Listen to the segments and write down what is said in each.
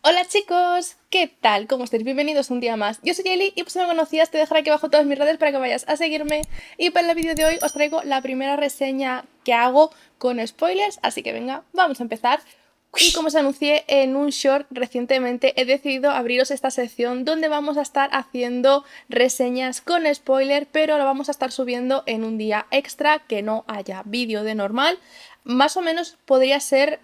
Hola chicos, ¿qué tal? ¿Cómo estáis? Bienvenidos un día más. Yo soy Eli y pues si no me conocías te dejaré aquí abajo todas mis redes para que vayas a seguirme. Y para el vídeo de hoy os traigo la primera reseña que hago con spoilers, así que venga, vamos a empezar. Y como os anuncié en un short recientemente, he decidido abriros esta sección donde vamos a estar haciendo reseñas con spoiler, pero lo vamos a estar subiendo en un día extra que no haya vídeo de normal. Más o menos podría ser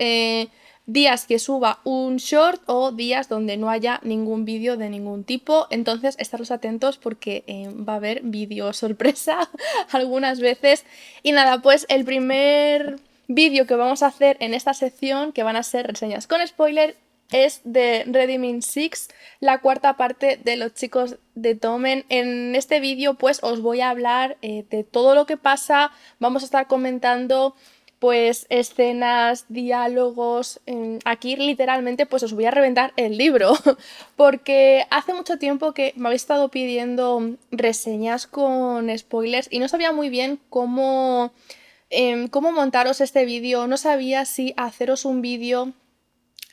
días que suba un short o días donde no haya ningún vídeo de ningún tipo. Entonces estaros atentos porque va a haber vídeo sorpresa algunas veces. Y nada, pues el primer vídeo que vamos a hacer en esta sección, que van a ser reseñas con spoiler, es de Redeeming Six, la cuarta parte de Los chicos de Tomen. En este vídeo pues os voy a hablar de todo lo que pasa, vamos a estar comentando pues escenas, diálogos. Aquí literalmente pues os voy a reventar el libro porque hace mucho tiempo que me habéis estado pidiendo reseñas con spoilers y no sabía muy bien cómo montaros este vídeo, no sabía si haceros un vídeo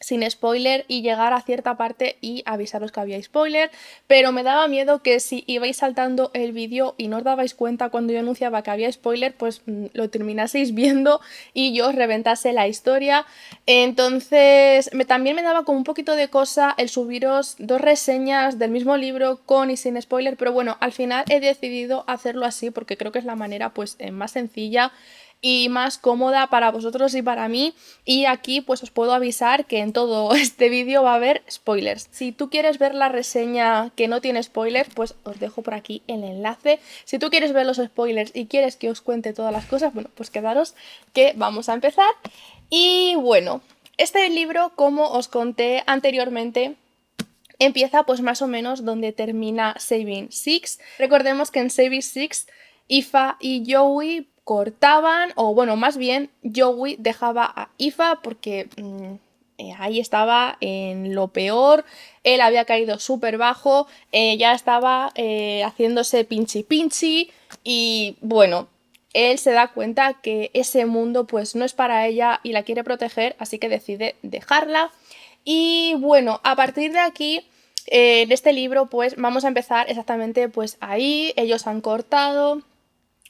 sin spoiler y llegar a cierta parte y avisaros que había spoiler, pero me daba miedo que si ibais saltando el vídeo y no os dabais cuenta cuando yo anunciaba que había spoiler, pues lo terminaseis viendo y yo os reventase la historia. Entonces también me daba como un poquito de cosa el subiros dos reseñas del mismo libro con y sin spoiler, pero bueno, al final he decidido hacerlo así porque creo que es la manera pues más sencilla y más cómoda para vosotros y para mí. Y aquí pues os puedo avisar que en todo este vídeo va a haber spoilers. Si tú quieres ver la reseña que no tiene spoilers, pues os dejo por aquí el enlace. Si tú quieres ver los spoilers y quieres que os cuente todas las cosas, bueno, pues quedaros que vamos a empezar. Y bueno, este libro, como os conté anteriormente, empieza pues más o menos donde termina Saving Six. Recordemos que en Saving Six, Aoife y Joey cortaban, o bueno, más bien Joey dejaba a Aoife porque ahí estaba en lo peor, él había caído súper bajo, ya estaba haciéndose pinchi pinchi y bueno, él se da cuenta que ese mundo pues no es para ella y la quiere proteger, así que decide dejarla. Y bueno, a partir de aquí, en este libro, pues vamos a empezar exactamente pues ahí, ellos han cortado.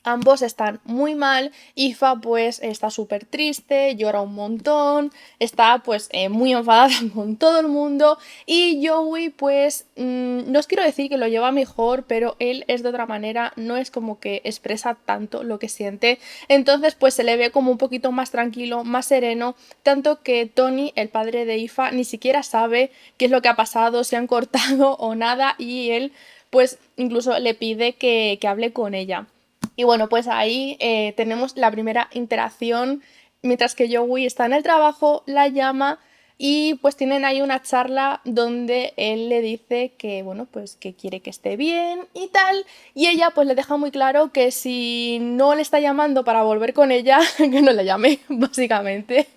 Ambos están muy mal, Aoife pues está súper triste, llora un montón, está pues muy enfadada con todo el mundo y Joey pues no os quiero decir que lo lleva mejor, pero él es de otra manera, no es como que expresa tanto lo que siente, entonces pues se le ve como un poquito más tranquilo, más sereno, tanto que Tony, el padre de Aoife, ni siquiera sabe qué es lo que ha pasado, si han cortado o nada y él pues incluso le pide que hable con ella. Y bueno, pues ahí tenemos la primera interacción, mientras que Joey está en el trabajo, la llama y pues tienen ahí una charla donde él le dice que, bueno, pues que quiere que esté bien y tal, y ella pues le deja muy claro que si no le está llamando para volver con ella, que no le llame, básicamente.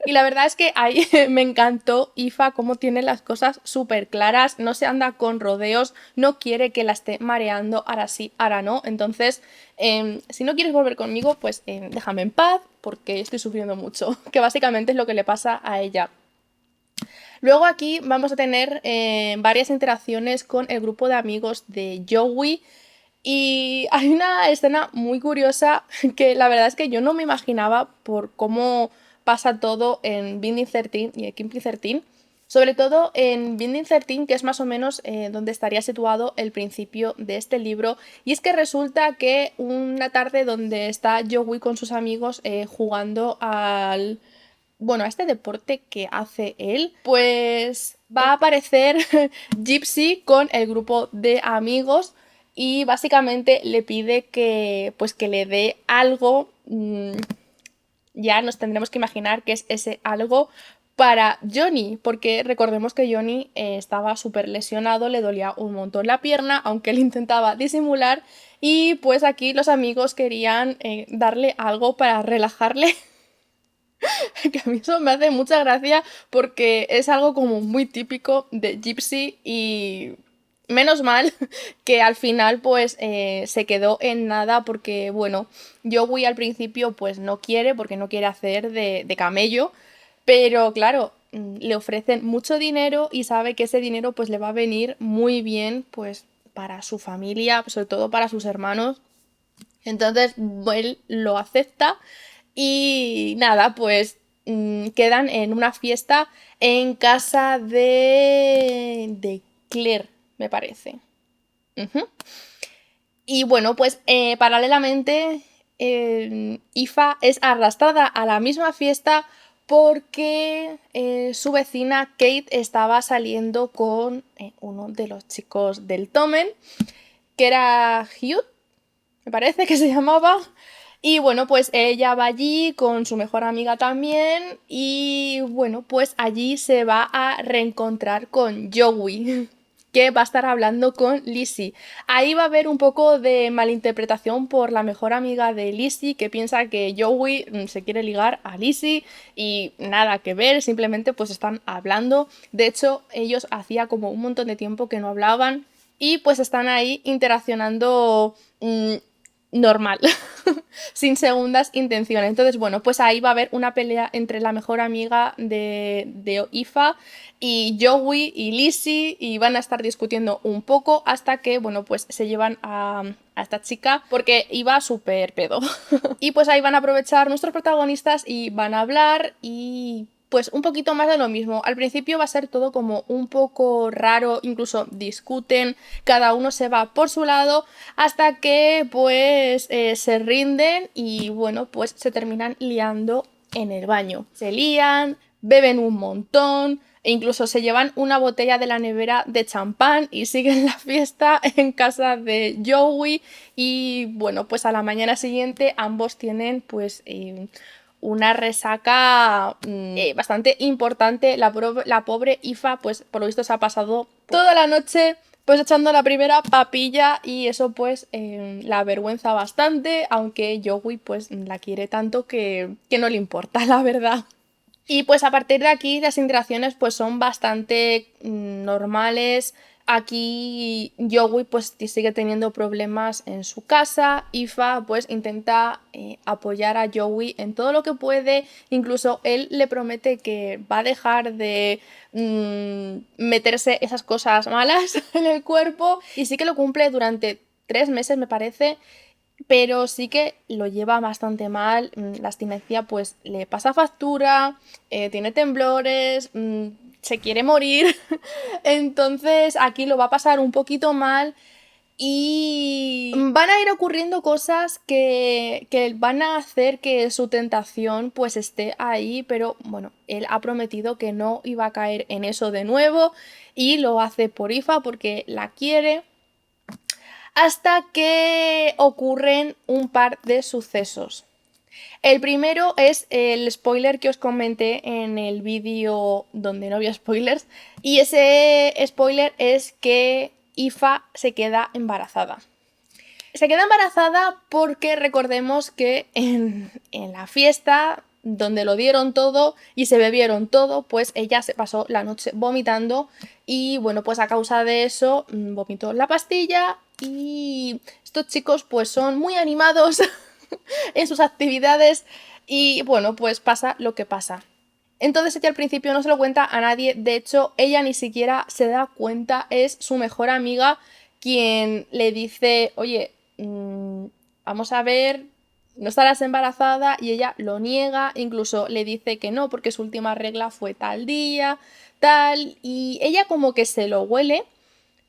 Y la verdad es que ahí me encantó Aoife cómo tiene las cosas súper claras, no se anda con rodeos, no quiere que la esté mareando, ahora sí, ahora no. Entonces, si no quieres volver conmigo, pues déjame en paz porque estoy sufriendo mucho, que básicamente es lo que le pasa a ella. Luego aquí vamos a tener varias interacciones con el grupo de amigos de Joey. Y hay una escena muy curiosa que la verdad es que yo no me imaginaba por cómo pasa todo en Binding 13 y en Kimpy 13. Sobre todo en Binding 13, que es más o menos donde estaría situado el principio de este libro. Y es que resulta que una tarde donde está Joey con sus amigos jugando al... Bueno, a este deporte que hace él, pues va a aparecer Gypsy con el grupo de amigos y básicamente le pide que pues que le dé algo. Ya nos tendremos que imaginar que es ese algo para Johnny, porque recordemos que Johnny estaba súper lesionado, le dolía un montón la pierna, aunque él intentaba disimular, y pues aquí los amigos querían darle algo para relajarle. Que a mí eso me hace mucha gracia porque es algo como muy típico de Gypsy y menos mal que al final pues se quedó en nada porque bueno, Joey al principio pues no quiere porque no quiere hacer de camello, pero claro, le ofrecen mucho dinero y sabe que ese dinero pues le va a venir muy bien pues para su familia, sobre todo para sus hermanos. Entonces él lo acepta y nada, pues quedan en una fiesta en casa de Claire, me parece. Ujú. Y bueno, pues paralelamente Aoife es arrastrada a la misma fiesta porque su vecina Kate estaba saliendo con uno de los chicos del Tommen, que era Hugh, me parece que se llamaba. Y bueno, pues ella va allí con su mejor amiga también y bueno, pues allí se va a reencontrar con Joey, que va a estar hablando con Lizzie. Ahí va a haber un poco de malinterpretación por la mejor amiga de Lizzie, que piensa que Joey se quiere ligar a Lizzie y nada que ver, simplemente pues están hablando. De hecho, ellos hacía como un montón de tiempo que no hablaban y pues están ahí interaccionando normal, sin segundas intenciones. Entonces, bueno, pues ahí va a haber una pelea entre la mejor amiga de Aoife y Joey y Lizzie y van a estar discutiendo un poco hasta que, bueno, pues se llevan a esta chica porque iba súper pedo. Y pues ahí van a aprovechar nuestros protagonistas y van a hablar y pues un poquito más de lo mismo. Al principio va a ser todo como un poco raro, incluso discuten, cada uno se va por su lado hasta que pues se rinden y bueno, pues se terminan liando en el baño. Se lían, beben un montón e incluso se llevan una botella de la nevera de champán y siguen la fiesta en casa de Joey y bueno, pues a la mañana siguiente ambos tienen pues una resaca bastante importante. La pobre Aoife pues por lo visto se ha pasado toda la noche pues echando la primera papilla y eso pues la avergüenza bastante, aunque Joey pues la quiere tanto que no le importa, la verdad. Y pues a partir de aquí las interacciones pues son bastante normales. Aquí Joey pues sigue teniendo problemas en su casa. Aoife pues intenta apoyar a Joey en todo lo que puede. Incluso él le promete que va a dejar de meterse esas cosas malas en el cuerpo. Y sí que lo cumple durante 3 meses me parece. Pero sí que lo lleva bastante mal, la abstinencia pues le pasa factura, tiene temblores, se quiere morir, entonces aquí lo va a pasar un poquito mal y van a ir ocurriendo cosas que van a hacer que su tentación pues esté ahí, pero bueno, él ha prometido que no iba a caer en eso de nuevo y lo hace por Aoife porque la quiere. Hasta que ocurren un par de sucesos. El primero es el spoiler que os comenté en el vídeo donde no había spoilers. Y ese spoiler es que Aoife se queda embarazada. Se queda embarazada porque recordemos que en la fiesta donde lo dieron todo y se bebieron todo, pues ella se pasó la noche vomitando y bueno, pues a causa de eso vomitó la pastilla y estos chicos pues son muy animados en sus actividades y bueno, pues pasa lo que pasa. Entonces ella al principio no se lo cuenta a nadie, de hecho ella ni siquiera se da cuenta, es su mejor amiga quien le dice, oye, vamos a ver, no estarás embarazada y ella lo niega, incluso le dice que no porque su última regla fue tal día, tal, y ella como que se lo huele,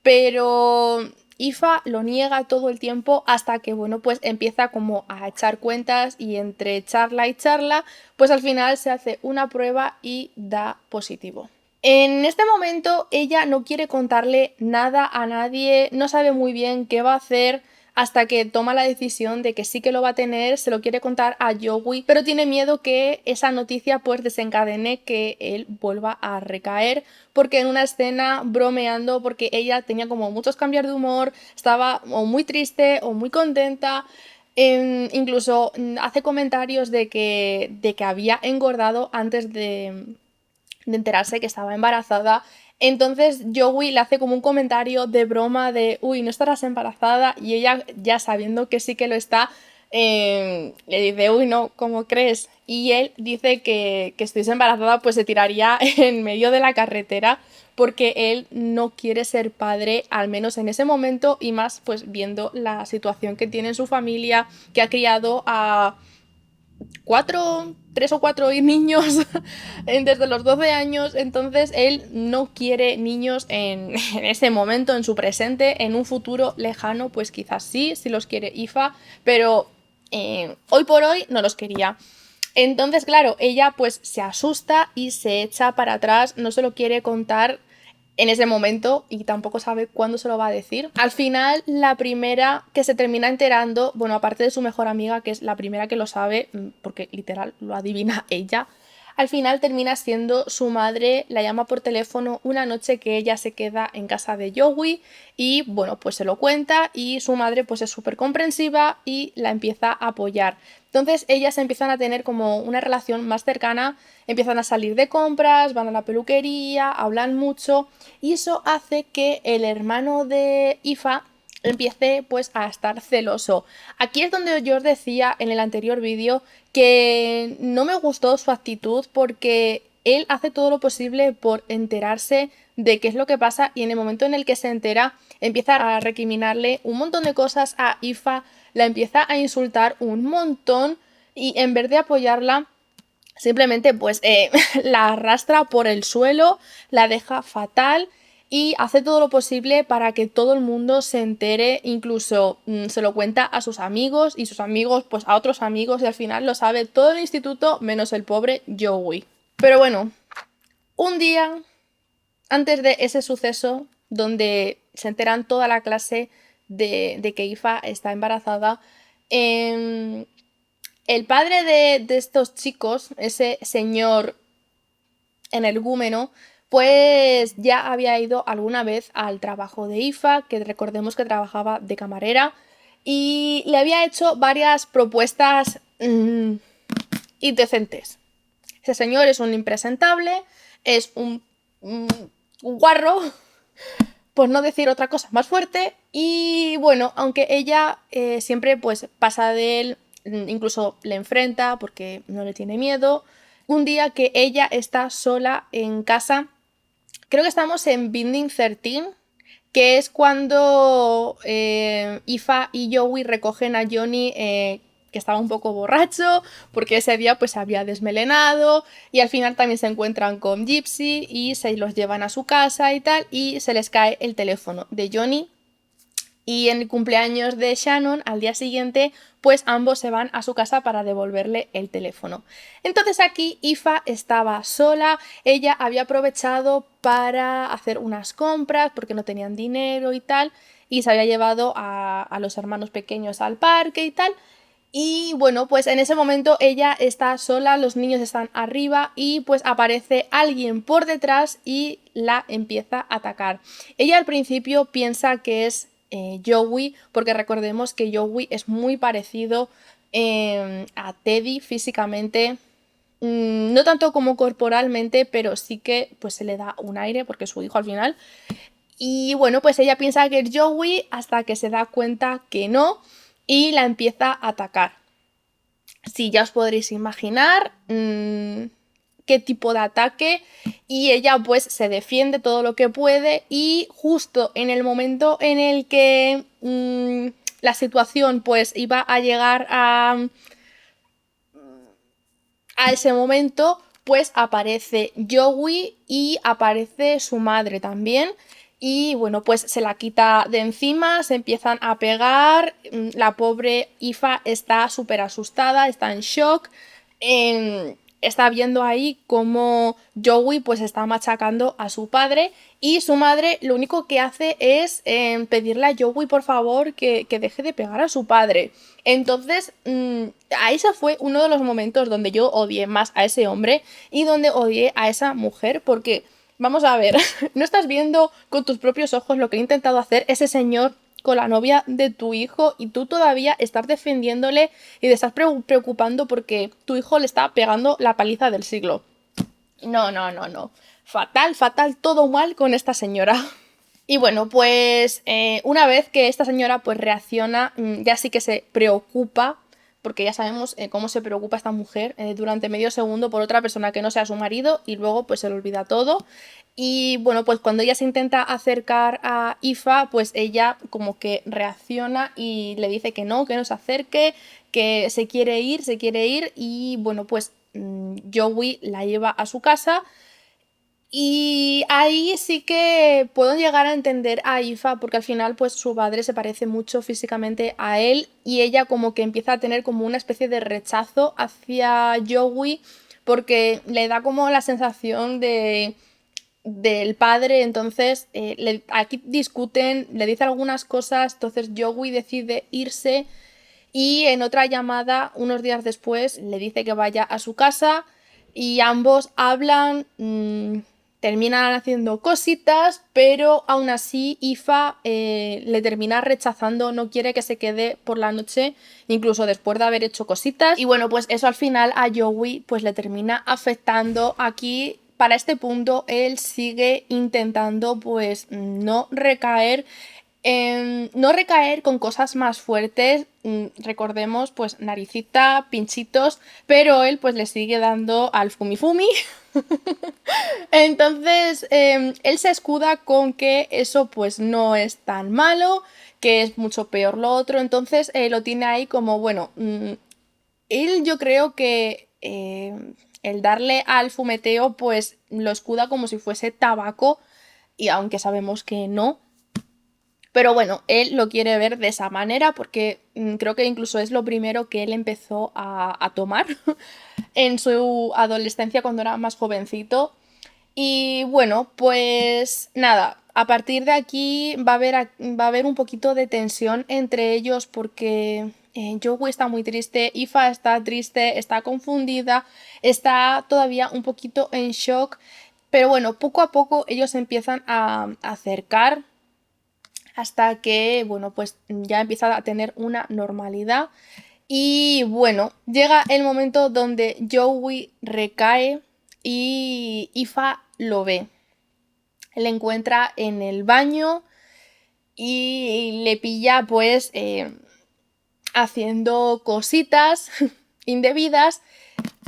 pero Aoife lo niega todo el tiempo hasta que, bueno, pues empieza como a echar cuentas y entre charla y charla, pues al final se hace una prueba y da positivo. En este momento ella no quiere contarle nada a nadie, no sabe muy bien qué va a hacer hasta que toma la decisión de que sí que lo va a tener, se lo quiere contar a Joey, pero tiene miedo que esa noticia pues desencadene que él vuelva a recaer, porque en una escena bromeando, porque ella tenía como muchos cambios de humor, estaba o muy triste o muy contenta. Incluso hace comentarios de que había engordado antes de enterarse que estaba embarazada. Entonces Joey le hace como un comentario de broma de uy, no estarás embarazada y ella ya sabiendo que sí que lo está, le dice, uy, no, ¿cómo crees? Y él dice que estuviese embarazada, pues se tiraría en medio de la carretera porque él no quiere ser padre, al menos en ese momento, y más pues viendo la situación que tiene en su familia, que ha criado a tres o cuatro niños desde los 12 años, entonces él no quiere niños en ese momento, en su presente, en un futuro lejano, pues quizás sí, si los quiere IFA, pero hoy por hoy no los quería. Entonces, claro, ella pues se asusta y se echa para atrás, no se lo quiere contar en ese momento y tampoco sabe cuándo se lo va a decir. Al final, la primera que se termina enterando, bueno, aparte de su mejor amiga, que es la primera que lo sabe, porque literal lo adivina ella, al final termina siendo su madre, la llama por teléfono una noche que ella se queda en casa de Joey y bueno, pues se lo cuenta y su madre pues es súper comprensiva y la empieza a apoyar. Entonces ellas empiezan a tener como una relación más cercana, empiezan a salir de compras, van a la peluquería, hablan mucho y eso hace que el hermano de Ifa empiece pues a estar celoso. Aquí es donde yo os decía en el anterior vídeo que no me gustó su actitud porque él hace todo lo posible por enterarse de qué es lo que pasa y en el momento en el que se entera empieza a recriminarle un montón de cosas a Ifa, la empieza a insultar un montón y en vez de apoyarla simplemente pues la arrastra por el suelo, la deja fatal y hace todo lo posible para que todo el mundo se entere, incluso se lo cuenta a sus amigos y sus amigos pues a otros amigos y al final lo sabe todo el instituto menos el pobre Joey. Pero bueno, un día antes de ese suceso donde se enteran toda la clase de que Ifa está embarazada, el padre de estos chicos, ese señor energúmeno, pues ya había ido alguna vez al trabajo de Ifa, que recordemos que trabajaba de camarera, y le había hecho varias propuestas indecentes. Ese señor es un impresentable, es un guarro, por no decir otra cosa más fuerte, y bueno, aunque ella siempre pues pasa de él, incluso le enfrenta porque no le tiene miedo, un día que ella está sola en casa, creo que estamos en Binding 13, que es cuando Ifa y Joey recogen a Johnny que estaba un poco borracho, porque ese día pues se había desmelenado y al final también se encuentran con Gypsy y se los llevan a su casa y tal y se les cae el teléfono de Johnny y en el cumpleaños de Shannon, al día siguiente, pues ambos se van a su casa para devolverle el teléfono. Entonces aquí Ifa estaba sola, ella había aprovechado para hacer unas compras porque no tenían dinero y tal, y se había llevado a los hermanos pequeños al parque y tal. Y bueno, pues en ese momento ella está sola, los niños están arriba y pues aparece alguien por detrás y la empieza a atacar. Ella al principio piensa que es Joey, porque recordemos que Joey es muy parecido a Teddy físicamente, no tanto como corporalmente, pero sí que pues se le da un aire porque es su hijo al final. Y bueno, pues ella piensa que es Joey hasta que se da cuenta que no y la empieza a atacar. Sí, ya os podréis imaginar qué tipo de ataque y ella pues se defiende todo lo que puede y justo en el momento en el que la situación pues iba a llegar a ese momento pues aparece Joey y aparece su madre también y bueno pues se la quita de encima, se empiezan a pegar, la pobre Ifa está súper asustada, está en shock, está viendo ahí cómo Joey pues está machacando a su padre y su madre lo único que hace es pedirle a Joey por favor que deje de pegar a su padre. Entonces ahí se fue uno de los momentos donde yo odié más a ese hombre y donde odié a esa mujer porque vamos a ver, no estás viendo con tus propios ojos lo que ha intentado hacer ese señor con la novia de tu hijo y tú todavía estás defendiéndole y te estás preocupando porque tu hijo le está pegando la paliza del siglo. No, no, no, no. Fatal, fatal, todo mal con esta señora. Y bueno, pues una vez que esta señora pues reacciona, ya sí que se preocupa porque ya sabemos cómo se preocupa esta mujer durante medio segundo por otra persona que no sea su marido y luego pues se le olvida todo. Y bueno, pues cuando ella se intenta acercar a Aoife, pues ella como que reacciona y le dice que no se acerque, que se quiere ir y bueno, pues Joey la lleva a su casa. Y ahí sí que puedo llegar a entender a Aoife porque al final pues su padre se parece mucho físicamente a él y ella como que empieza a tener como una especie de rechazo hacia Joey porque le da como la sensación del padre, entonces aquí discuten, le dice algunas cosas, entonces Joey decide irse y en otra llamada unos días después le dice que vaya a su casa y ambos hablan, terminan haciendo cositas, pero aún así Aoife le termina rechazando, no quiere que se quede por la noche, incluso después de haber hecho cositas. Y bueno, pues eso al final a Joey pues le termina afectando. Aquí para este punto él sigue intentando pues no recaer con cosas más fuertes, recordemos pues naricita, pinchitos, pero él pues le sigue dando al fumi. Entonces él se escuda con que eso pues no es tan malo, que es mucho peor lo otro, entonces lo tiene ahí como bueno, él yo creo que el darle al fumeteo pues lo escuda como si fuese tabaco y aunque sabemos que no. Pero bueno, él lo quiere ver de esa manera porque creo que incluso es lo primero que él empezó a tomar en su adolescencia cuando era más jovencito. Y bueno, pues nada, a partir de aquí va a haber un poquito de tensión entre ellos porque Joey está muy triste, Aoife está triste, está confundida, está todavía un poquito en shock. Pero bueno, poco a poco ellos empiezan a acercar hasta que, bueno, pues ya empieza a tener una normalidad. Y bueno, llega el momento donde Joey recae y Aoife lo ve. Le encuentra en el baño y le pilla pues haciendo cositas indebidas.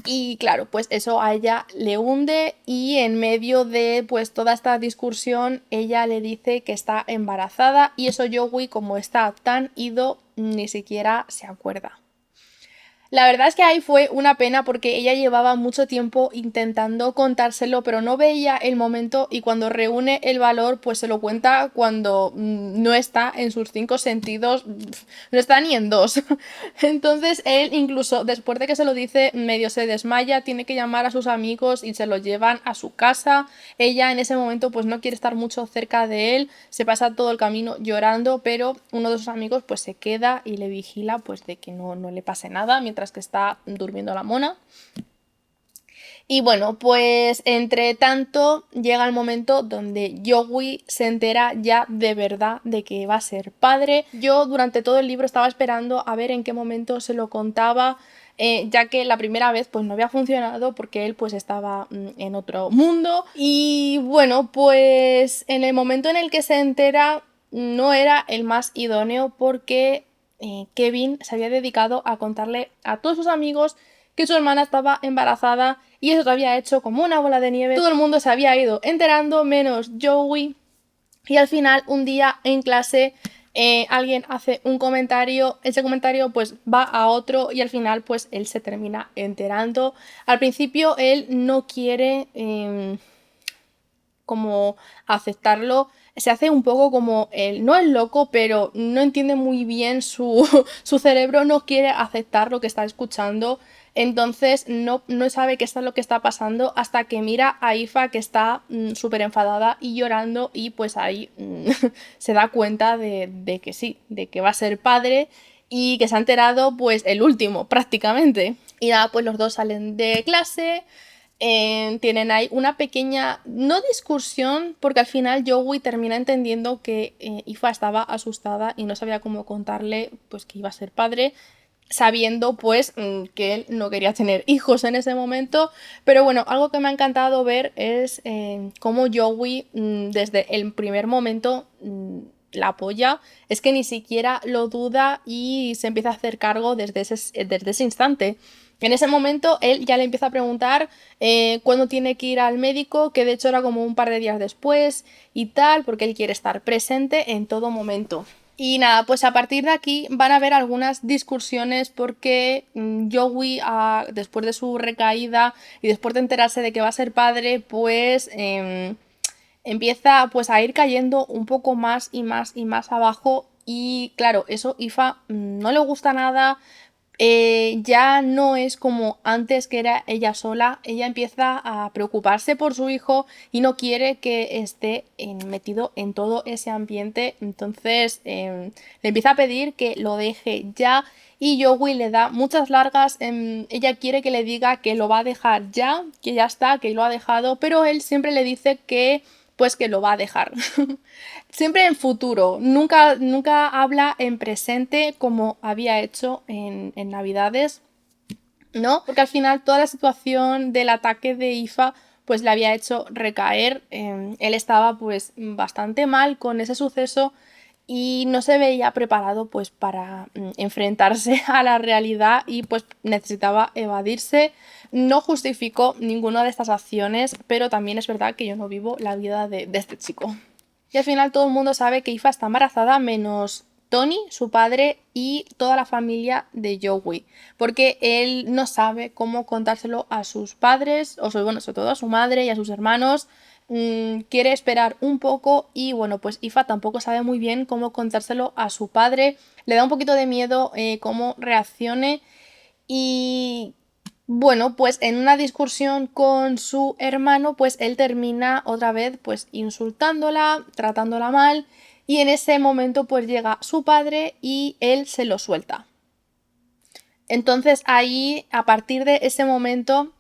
Y claro, pues eso a ella le hunde y en medio de pues toda esta discusión ella le dice que está embarazada y eso Joey como está tan ido ni siquiera se acuerda. La verdad es que ahí fue una pena porque ella llevaba mucho tiempo intentando contárselo, pero no veía el momento y cuando reúne el valor, pues se lo cuenta cuando no está en sus 5 sentidos, no está ni en 2. Entonces él incluso después de que se lo dice, medio se desmaya, tiene que llamar a sus amigos y se lo llevan a su casa. Ella en ese momento pues no quiere estar mucho cerca de él, se pasa todo el camino llorando, pero uno de sus amigos pues se queda y le vigila pues de que no le pase nada mientras que está durmiendo la mona. Y bueno, pues entre tanto llega el momento donde Joey se entera ya de verdad de que va a ser padre. Yo durante todo el libro estaba esperando a ver en qué momento se lo contaba, ya que la primera vez pues no había funcionado porque él pues estaba en otro mundo. Y bueno, pues en el momento en el que se entera no era el más idóneo porque Kevin se había dedicado a contarle a todos sus amigos que su hermana estaba embarazada y eso se había hecho como una bola de nieve. Todo el mundo se había ido enterando, menos Joey. Y al final, un día en clase, alguien hace un comentario, ese comentario pues va a otro y al final pues él se termina enterando. Al principio él no quiere como aceptarlo, se hace un poco como él, no es loco, pero no entiende muy bien su cerebro, no quiere aceptar lo que está escuchando, entonces no sabe qué es lo que está pasando hasta que mira a Aoife que está súper enfadada y llorando y pues ahí se da cuenta de que sí, de que va a ser padre y que se ha enterado pues el último prácticamente. Y nada, pues los dos salen de clase. Tienen ahí una pequeña, no discusión, porque al final Joey termina entendiendo que Aoife estaba asustada y no sabía cómo contarle pues que iba a ser padre, sabiendo pues que él no quería tener hijos en ese momento. Pero bueno, algo que me ha encantado ver es cómo Joey desde el primer momento la apoya, es que ni siquiera lo duda y se empieza a hacer cargo desde ese instante. En ese momento él ya le empieza a preguntar cuándo tiene que ir al médico, que de hecho era como un par de días después y tal, porque él quiere estar presente en todo momento. Y nada, pues a partir de aquí van a haber algunas discusiones porque Joey, después de su recaída y después de enterarse de que va a ser padre, pues empieza pues a ir cayendo un poco más y más y más abajo. Y claro, eso Ifa no le gusta nada. Ya no es como antes que era ella sola, ella empieza a preocuparse por su hijo y no quiere que esté metido en todo ese ambiente, entonces le empieza a pedir que lo deje ya y Joey le da muchas largas, ella quiere que le diga que lo va a dejar ya, que ya está, que lo ha dejado, pero él siempre le dice que pues que lo va a dejar. Siempre en futuro, nunca habla en presente como había hecho en Navidades, ¿no? Porque al final toda la situación del ataque de Ifa pues le había hecho recaer, él estaba pues bastante mal con ese suceso y no se veía preparado pues para enfrentarse a la realidad y pues necesitaba evadirse. No justificó ninguna de estas acciones, pero también es verdad que yo no vivo la vida de este chico. Y al final todo el mundo sabe que Aoife está embarazada menos Tony, su padre y toda la familia de Joey, porque él no sabe cómo contárselo a sus padres, bueno, sobre todo a su madre y a sus hermanos. Quiere esperar un poco y bueno, pues Aoife tampoco sabe muy bien cómo contárselo a su padre, le da un poquito de miedo cómo reaccione y bueno, pues en una discusión con su hermano, pues él termina otra vez pues insultándola, tratándola mal y en ese momento pues llega su padre y él se lo suelta. Entonces ahí, a partir de ese momento,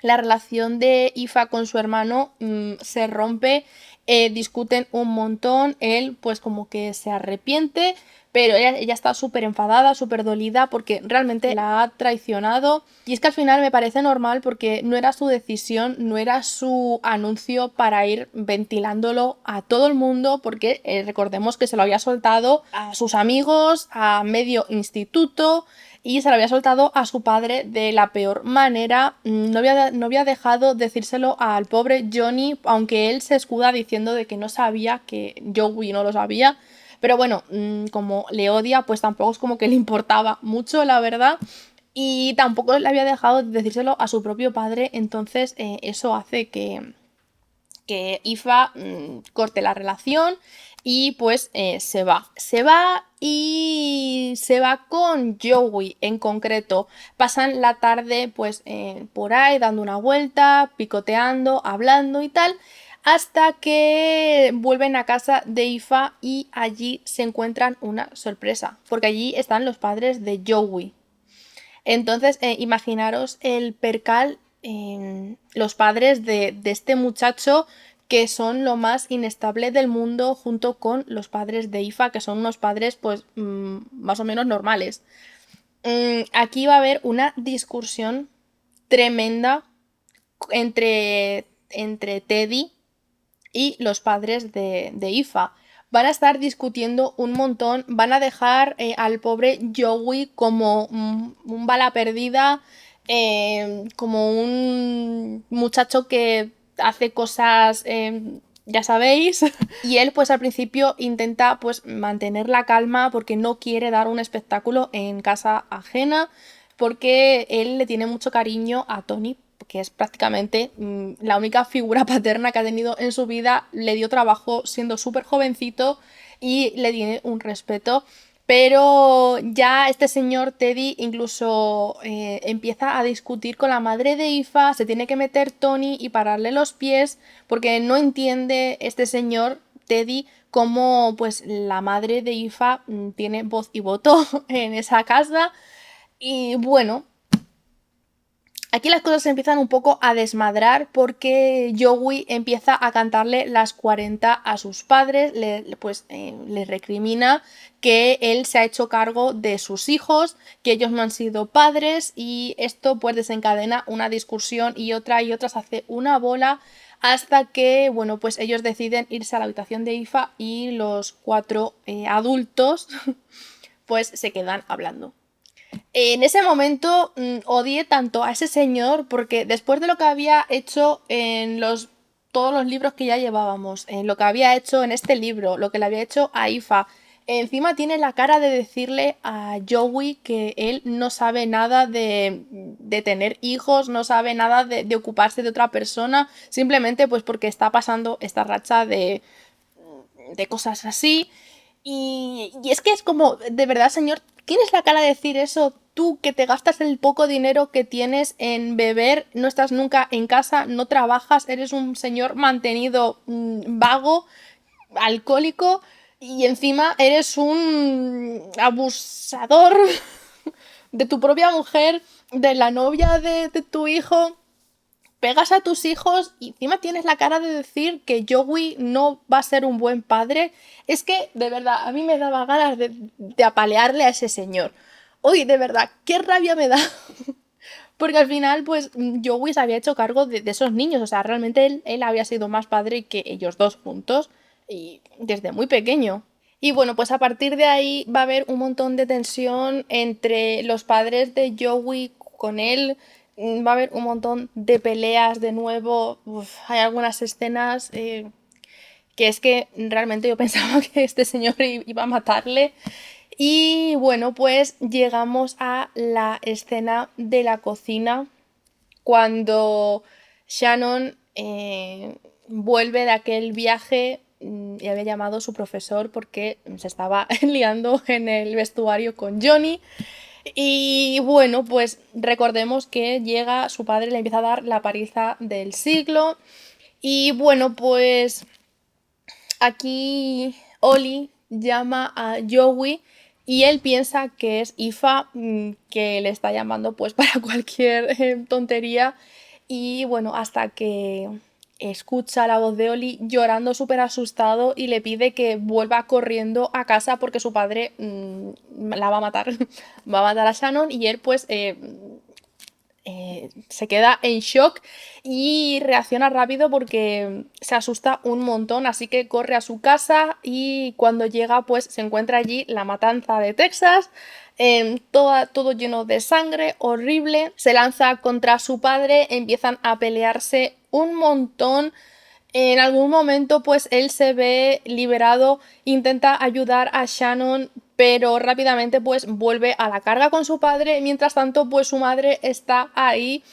la relación de Aoife con su hermano se rompe, discuten un montón, él pues como que se arrepiente, pero ella está súper enfadada, súper dolida porque realmente la ha traicionado y es que al final me parece normal porque no era su decisión, no era su anuncio para ir ventilándolo a todo el mundo porque recordemos que se lo había soltado a sus amigos, a medio instituto y se lo había soltado a su padre de la peor manera. No había dejado decírselo al pobre Johnny, aunque él se escuda diciendo de que no sabía, que Joey no lo sabía. Pero bueno, como le odia, pues tampoco es como que le importaba mucho, la verdad. Y tampoco le había dejado decírselo a su propio padre, entonces eso hace que Aoife corte la relación y pues se va. Se va y se va con Joey en concreto. Pasan la tarde pues por ahí dando una vuelta, picoteando, hablando y tal. Hasta que vuelven a casa de Aoife y allí se encuentran una sorpresa. Porque allí están los padres de Joey. Entonces, imaginaros el percal en los padres de este muchacho que son lo más inestable del mundo junto con los padres de Aoife, que son unos padres pues más o menos normales. Aquí va a haber una discusión tremenda entre Teddy y los padres de Aoife. Van a estar discutiendo un montón, van a dejar al pobre Joey como un bala perdida, como un muchacho que hace cosas, ya sabéis, y él pues al principio intenta pues mantener la calma porque no quiere dar un espectáculo en casa ajena, porque él le tiene mucho cariño a Tony, que es prácticamente la única figura paterna que ha tenido en su vida, le dio trabajo siendo súper jovencito y le tiene un respeto. Pero ya este señor Teddy incluso empieza a discutir con la madre de Aoife, se tiene que meter Tony y pararle los pies porque no entiende este señor Teddy cómo pues la madre de Aoife tiene voz y voto en esa casa. Y bueno, aquí las cosas se empiezan un poco a desmadrar porque Joey empieza a cantarle las 40 a sus padres, les recrimina que él se ha hecho cargo de sus hijos, que ellos no han sido padres y esto pues desencadena una discusión y otra se hace una bola hasta que, bueno, pues ellos deciden irse a la habitación de Aoife y los 4 adultos pues se quedan hablando. En ese momento odié tanto a ese señor porque después de lo que había hecho en todos los libros que ya llevábamos, en lo que había hecho en este libro, lo que le había hecho a Aoife, encima tiene la cara de decirle a Joey que él no sabe nada de tener hijos, no sabe nada de ocuparse de otra persona, simplemente pues porque está pasando esta racha de cosas así. Y es que es como, de verdad, señor, ¿tienes la cara de decir eso? Tú que te gastas el poco dinero que tienes en beber, no estás nunca en casa, no trabajas, eres un señor mantenido, vago, alcohólico y encima eres un abusador de tu propia mujer, de la novia de tu hijo. Pegas a tus hijos y encima tienes la cara de decir que Joey no va a ser un buen padre. Es que, de verdad, a mí me daba ganas de apalearle a ese señor. Uy, de verdad, qué rabia me da. Porque al final, pues, Joey se había hecho cargo de esos niños. O sea, realmente él había sido más padre que ellos dos juntos. Y desde muy pequeño. Y bueno, pues a partir de ahí va a haber un montón de tensión entre los padres de Joey con él. Va a haber un montón de peleas de nuevo. Uf, hay algunas escenas que es que realmente yo pensaba que este señor iba a matarle. Y bueno, pues llegamos a la escena de la cocina cuando Shannon vuelve de aquel viaje y había llamado a su profesor porque se estaba liando en el vestuario con Johnny. Y bueno, pues recordemos que llega su padre, le empieza a dar la paliza del siglo. Y bueno, pues aquí Oli llama a Joey y él piensa que es Aoife, que le está llamando pues para cualquier tontería. Y bueno, hasta que escucha la voz de Oli llorando súper asustado y le pide que vuelva corriendo a casa porque su padre la va a matar. Va a matar a Shannon y él pues se queda en shock y reacciona rápido porque se asusta un montón, así que corre a su casa y cuando llega pues se encuentra allí la matanza de Texas, todo lleno de sangre, horrible, se lanza contra su padre, empiezan a pelearse un montón. En algún momento pues él se ve liberado, intenta ayudar a Shannon, pero rápidamente pues vuelve a la carga con su padre. Mientras tanto pues su madre está ahí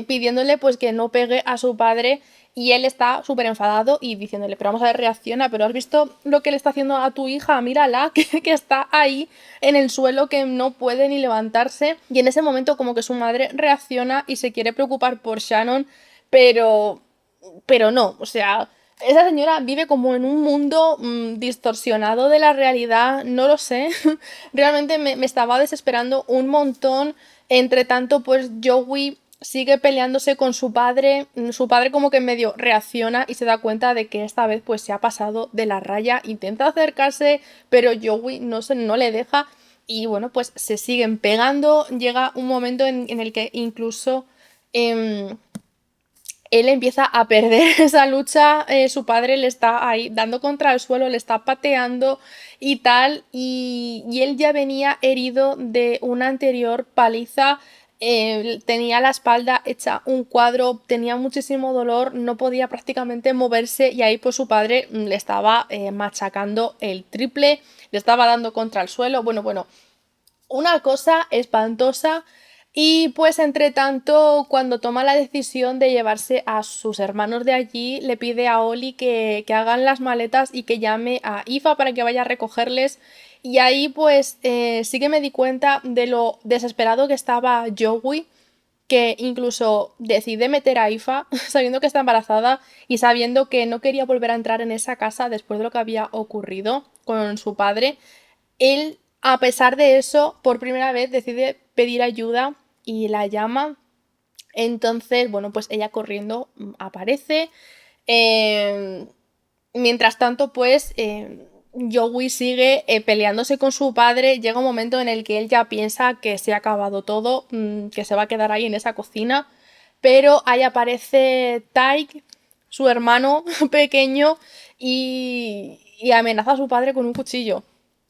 pidiéndole pues que no pegue a su padre y él está súper enfadado y diciéndole, pero vamos a ver, reacciona, pero has visto lo que le está haciendo a tu hija, mírala, que está ahí en el suelo, que no puede ni levantarse. Y en ese momento como que su madre reacciona y se quiere preocupar por Shannon, pero no, o sea, esa señora vive como en un mundo distorsionado de la realidad, no lo sé, realmente me estaba desesperando un montón. Entre tanto, pues Joey sigue peleándose con su padre como que medio reacciona y se da cuenta de que esta vez pues se ha pasado de la raya, intenta acercarse, pero Joey no le deja y bueno, pues se siguen pegando, llega un momento en el que incluso él empieza a perder esa lucha, su padre le está ahí dando contra el suelo, le está pateando y tal, y él ya venía herido de una anterior paliza, tenía la espalda hecha un cuadro, tenía muchísimo dolor, no podía prácticamente moverse y ahí pues su padre le estaba machacando el triple, le estaba dando contra el suelo, bueno, una cosa espantosa. Y pues entre tanto, cuando toma la decisión de llevarse a sus hermanos de allí, le pide a Oli que hagan las maletas y que llame a Aoife para que vaya a recogerles. Y ahí pues sí que me di cuenta de lo desesperado que estaba Joey, que incluso decide meter a Aoife sabiendo que está embarazada y sabiendo que no quería volver a entrar en esa casa después de lo que había ocurrido con su padre. Él, a pesar de eso, por primera vez decide pedir ayuda y la llama. Entonces, bueno, pues ella corriendo aparece. Eh, Mientras tanto, pues Joey sigue peleándose con su padre. Llega un momento en el que él ya piensa que se ha acabado todo, que se va a quedar ahí en esa cocina. Pero ahí aparece Tyke su hermano pequeño y amenaza a su padre con un cuchillo.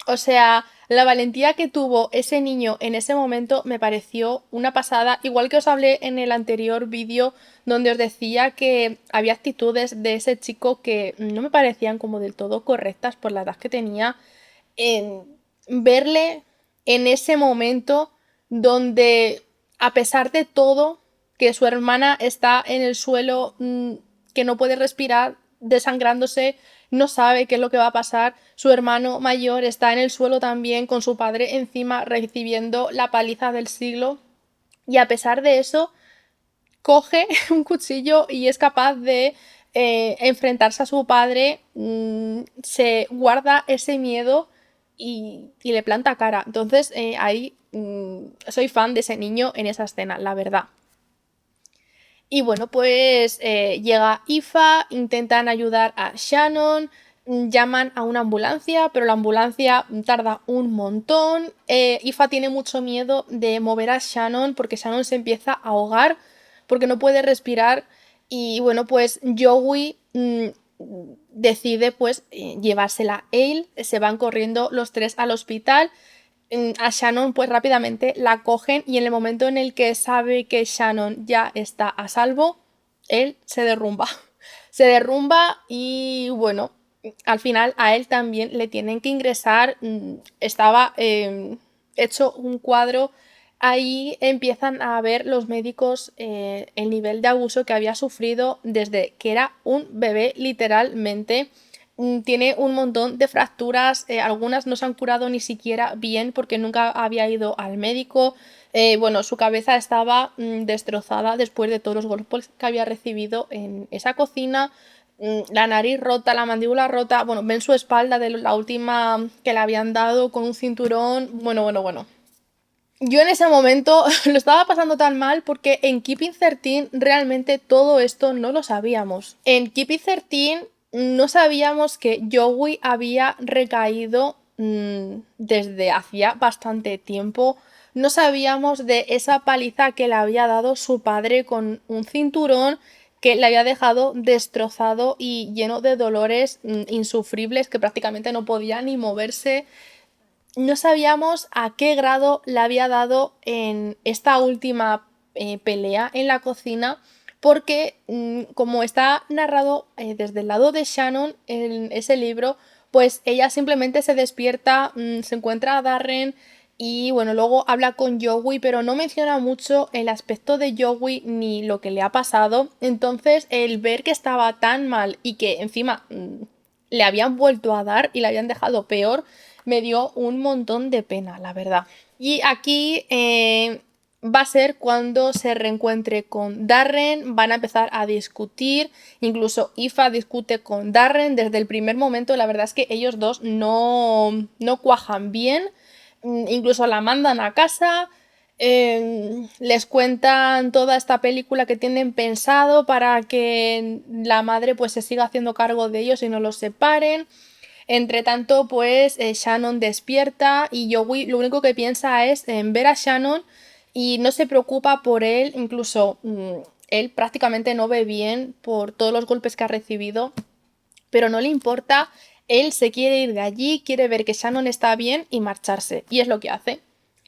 O sea, la valentía que tuvo ese niño en ese momento me pareció una pasada, igual que os hablé en el anterior vídeo donde os decía que había actitudes de ese chico que no me parecían como del todo correctas por la edad que tenía. En verle en ese momento donde, a pesar de todo, que su hermana está en el suelo, que no puede respirar, desangrándose, no sabe qué es lo que va a pasar. Su hermano mayor está en el suelo también con su padre encima recibiendo la paliza del siglo. Y a pesar de eso, coge un cuchillo y es capaz de enfrentarse a su padre, se guarda ese miedo y le planta cara. Entonces ahí soy fan de ese niño en esa escena, la verdad. Y bueno, pues llega Aoife, intentan ayudar a Shannon, llaman a una ambulancia, pero la ambulancia tarda un montón. Aoife tiene mucho miedo de mover a Shannon porque Shannon se empieza a ahogar porque no puede respirar. Y bueno, pues Joey decide pues llevársela él, se van corriendo los tres al hospital. A Shannon pues rápidamente la cogen y en el momento en el que sabe que Shannon ya está a salvo, él se derrumba. Se derrumba y bueno, al final a él también le tienen que ingresar. Estaba hecho un cuadro. Ahí empiezan a ver los médicos el nivel de abuso que había sufrido desde que era un bebé literalmente. Tiene un montón de fracturas, algunas no se han curado ni siquiera bien porque nunca había ido al médico. Bueno, su cabeza estaba destrozada después de todos los golpes que había recibido en esa cocina. La nariz rota, la mandíbula rota. Bueno, ven su espalda de la última que le habían dado con un cinturón. Bueno. Yo en ese momento lo estaba pasando tan mal porque en Keeping 13 realmente todo esto no lo sabíamos. En Keeping 13 no sabíamos que Joey había recaído desde hacía bastante tiempo. No sabíamos de esa paliza que le había dado su padre con un cinturón que le había dejado destrozado y lleno de dolores insufribles que prácticamente no podía ni moverse. No sabíamos a qué grado le había dado en esta última pelea en la cocina, porque como está narrado desde el lado de Shannon en ese libro, pues ella simplemente se despierta, se encuentra a Darren y bueno, luego habla con Joey, pero no menciona mucho el aspecto de Joey ni lo que le ha pasado. Entonces el ver que estaba tan mal y que encima le habían vuelto a dar y le habían dejado peor, me dio un montón de pena, la verdad. Y aquí va a ser cuando se reencuentre con Darren, van a empezar a discutir, incluso Aoife discute con Darren desde el primer momento. La verdad es que ellos dos no cuajan bien, incluso la mandan a casa. Les cuentan toda esta película que tienen pensado para que la madre pues se siga haciendo cargo de ellos y no los separen. Entre tanto, pues Shannon despierta y Joey lo único que piensa es en ver a Shannon y no se preocupa por él, incluso él prácticamente no ve bien por todos los golpes que ha recibido, pero no le importa, él se quiere ir de allí, quiere ver que Shannon está bien y marcharse, y es lo que hace.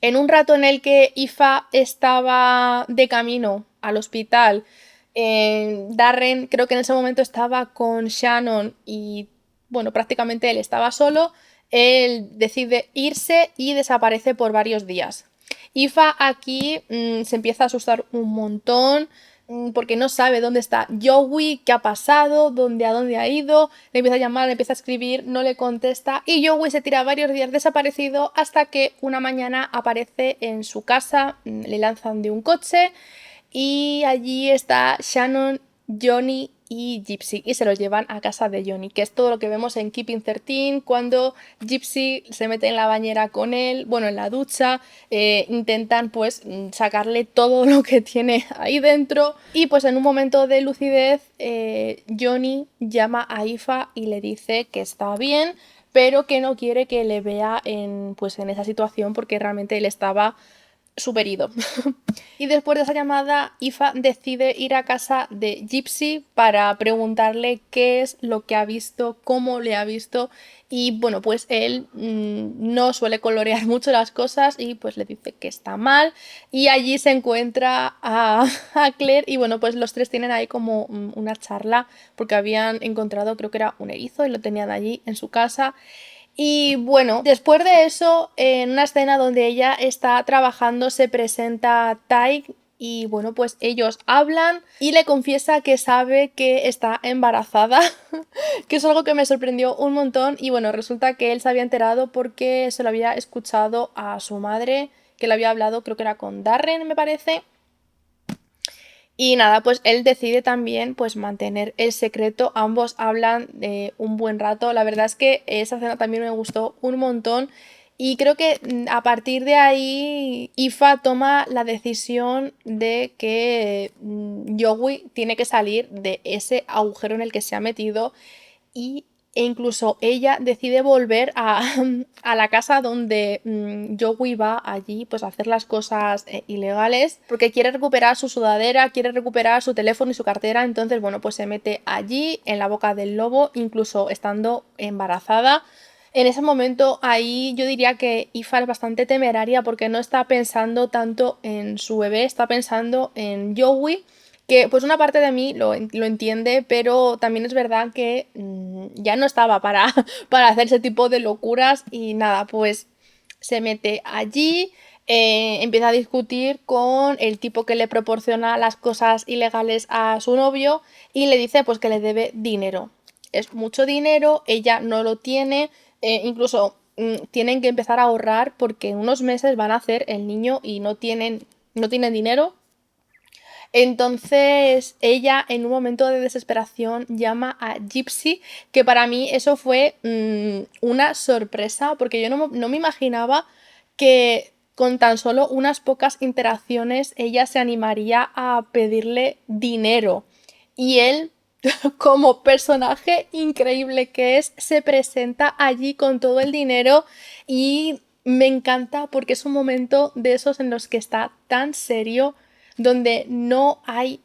En un rato en el que Aoife estaba de camino al hospital, Darren creo que en ese momento estaba con Shannon y bueno, prácticamente él estaba solo, él decide irse y desaparece por varios días. Aoife aquí se empieza a asustar un montón porque no sabe dónde está Joey, qué ha pasado, a dónde ha ido, le empieza a llamar, le empieza a escribir, no le contesta y Joey se tira varios días desaparecido hasta que una mañana aparece en su casa, le lanzan de un coche y allí está Shannon, Johnny y Gypsy y se los llevan a casa de Johnny, que es todo lo que vemos en Keeping 13 cuando Gypsy se mete en la bañera con él, bueno, en la ducha, intentan pues sacarle todo lo que tiene ahí dentro y pues en un momento de lucidez Johnny llama a Aoife y le dice que está bien, pero que no quiere que le vea en, pues, en esa situación porque realmente él estaba súper ido. Y después de esa llamada, Aoife decide ir a casa de Gypsy para preguntarle qué es lo que ha visto, cómo le ha visto. Y bueno, pues él no suele colorear mucho las cosas y pues le dice que está mal. Y allí se encuentra a Claire y bueno, pues los tres tienen ahí como una charla porque habían encontrado, creo que era un erizo y lo tenían allí en su casa. Y bueno, después de eso, en una escena donde ella está trabajando, se presenta Ty y bueno, pues ellos hablan y le confiesa que sabe que está embarazada, que es algo que me sorprendió un montón y bueno, resulta que él se había enterado porque se lo había escuchado a su madre, que le había hablado, creo que era con Darren, me parece. Y nada, pues él decide también pues mantener el secreto. Ambos hablan un buen rato. La verdad es que esa escena también me gustó un montón. Y creo que a partir de ahí Aoife toma la decisión de que Joey tiene que salir de ese agujero en el que se ha metido e incluso ella decide volver a la casa donde Joey va allí pues a hacer las cosas ilegales porque quiere recuperar su sudadera, quiere recuperar su teléfono y su cartera, entonces bueno pues se mete allí en la boca del lobo incluso estando embarazada. En ese momento ahí yo diría que Aoife es bastante temeraria porque no está pensando tanto en su bebé, está pensando en Joey, que pues una parte de mí lo entiende, pero también es verdad que ya no estaba para hacer ese tipo de locuras y nada, pues se mete allí, empieza a discutir con el tipo que le proporciona las cosas ilegales a su novio y le dice pues que le debe dinero. Es mucho dinero, ella no lo tiene, incluso tienen que empezar a ahorrar porque en unos meses van a hacer el niño y no tienen dinero. Entonces ella en un momento de desesperación llama a Gypsy, que para mí eso fue una sorpresa porque yo no me imaginaba que con tan solo unas pocas interacciones ella se animaría a pedirle dinero. Y él, como personaje increíble que es, se presenta allí con todo el dinero y me encanta porque es un momento de esos en los que está tan serio donde no hay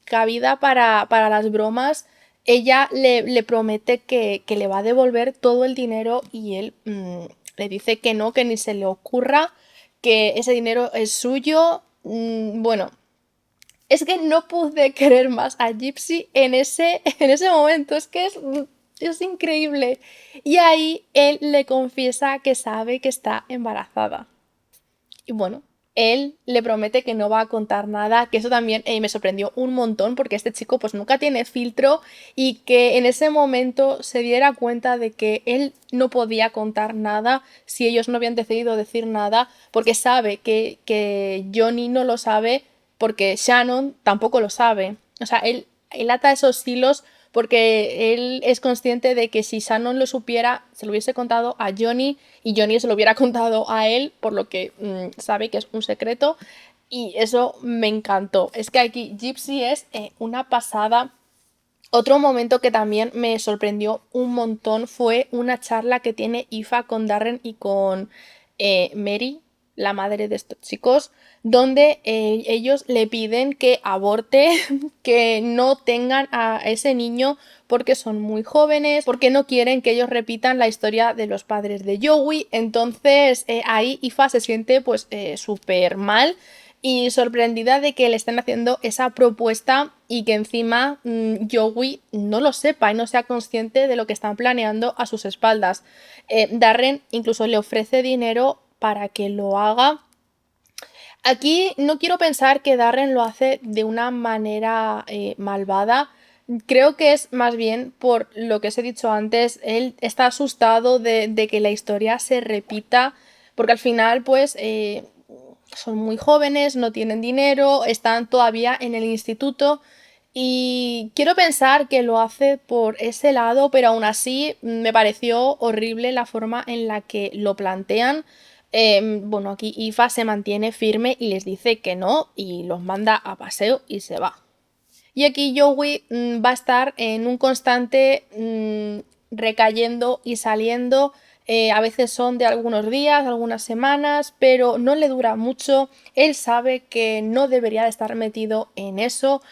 cabida para las bromas. Ella le promete que le va a devolver todo el dinero y él le dice que no, que ni se le ocurra, que ese dinero es suyo. Bueno, es que no pude querer más a Gypsy en ese momento, es que es increíble. Y ahí él le confiesa que sabe que está embarazada. Y bueno, él le promete que no va a contar nada, que eso también me sorprendió un montón porque este chico pues nunca tiene filtro y que en ese momento se diera cuenta de que él no podía contar nada si ellos no habían decidido decir nada porque sabe que Johnny no lo sabe porque Shannon tampoco lo sabe. O sea, él ata esos hilos porque él es consciente de que si Shannon lo supiera, se lo hubiese contado a Johnny y Johnny se lo hubiera contado a él, por lo que sabe que es un secreto. Y eso me encantó. Es que aquí Gypsy es una pasada. Otro momento que también me sorprendió un montón fue una charla que tiene Aoife con Darren y con Mary, la madre de estos chicos, donde ellos le piden que aborte, que no tengan a ese niño porque son muy jóvenes, porque no quieren que ellos repitan la historia de los padres de Joey. Entonces ahí Aoife se siente pues súper mal y sorprendida de que le estén haciendo esa propuesta y que encima Joey no lo sepa y no sea consciente de lo que están planeando a sus espaldas. Darren incluso le ofrece dinero para que lo haga. Aquí no quiero pensar que Darren lo hace de una manera malvada. Creo que es más bien por lo que os he dicho antes, él está asustado de que la historia se repita, porque al final pues son muy jóvenes, no tienen dinero, están todavía en el instituto y quiero pensar que lo hace por ese lado, pero aún así me pareció horrible la forma en la que lo plantean. Bueno, aquí Aoife se mantiene firme y les dice que no y los manda a paseo y se va. Y aquí Joey va a estar en un constante recayendo y saliendo. a veces son de algunos días, algunas semanas, pero no le dura mucho. Él sabe que no debería de estar metido en eso.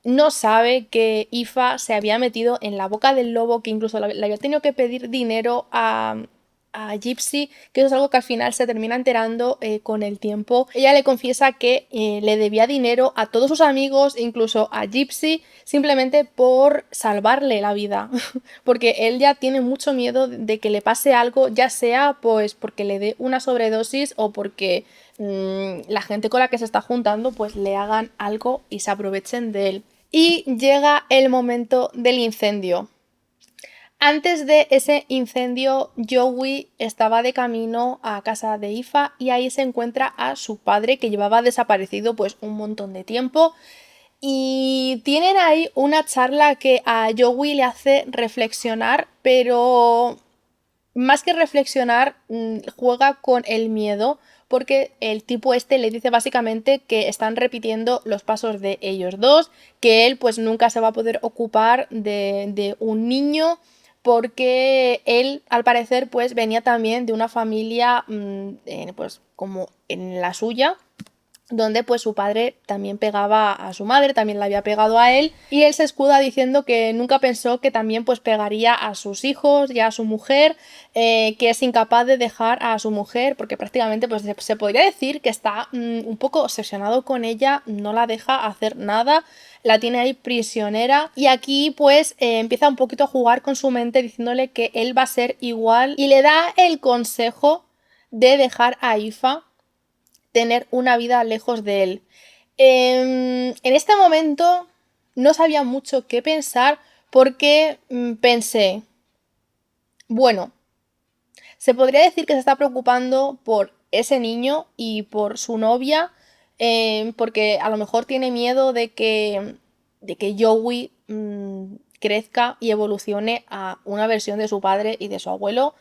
No sabe que Aoife se había metido en la boca del lobo, que incluso le había tenido que pedir dinero a Gypsy, que eso es algo que al final se termina enterando con el tiempo. Ella le confiesa que le debía dinero a todos sus amigos, incluso a Gypsy, simplemente por salvarle la vida. Porque él ya tiene mucho miedo de que le pase algo, ya sea pues porque le dé una sobredosis o porque la gente con la que se está juntando pues le hagan algo y se aprovechen de él. Y llega el momento del incendio. Antes de ese incendio, Joey estaba de camino a casa de Aoife y ahí se encuentra a su padre, que llevaba desaparecido pues un montón de tiempo. Y tienen ahí una charla que a Joey le hace reflexionar, pero más que reflexionar, juega con el miedo, porque el tipo este le dice básicamente que están repitiendo los pasos de ellos dos, que él pues nunca se va a poder ocupar de un niño, porque él al parecer pues venía también de una familia pues como en la suya, donde pues su padre también pegaba a su madre, también la había pegado a él, y él se escuda diciendo que nunca pensó que también pues pegaría a sus hijos y a su mujer, que es incapaz de dejar a su mujer, porque prácticamente pues se podría decir que está un poco obsesionado con ella, no la deja hacer nada, la tiene ahí prisionera, y aquí pues empieza un poquito a jugar con su mente diciéndole que él va a ser igual, y le da el consejo de dejar a Aoife tener una vida lejos de él. En este momento no sabía mucho qué pensar, porque pensé, bueno, se podría decir que se está preocupando por ese niño y por su novia, porque a lo mejor tiene miedo de que Joey crezca y evolucione a una versión de su padre y de su abuelo,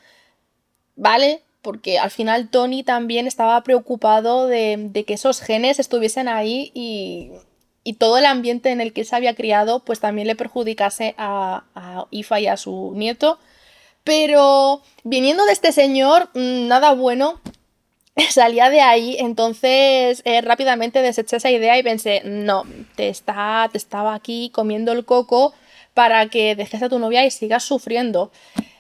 ¿vale? Porque al final Tony también estaba preocupado de que esos genes estuviesen ahí y todo el ambiente en el que se había criado pues también le perjudicase a Aoife y a su nieto. Pero viniendo de este señor, nada bueno salía de ahí, entonces rápidamente deseché esa idea y pensé, no, te estaba aquí comiendo el coco para que dejes a tu novia y sigas sufriendo.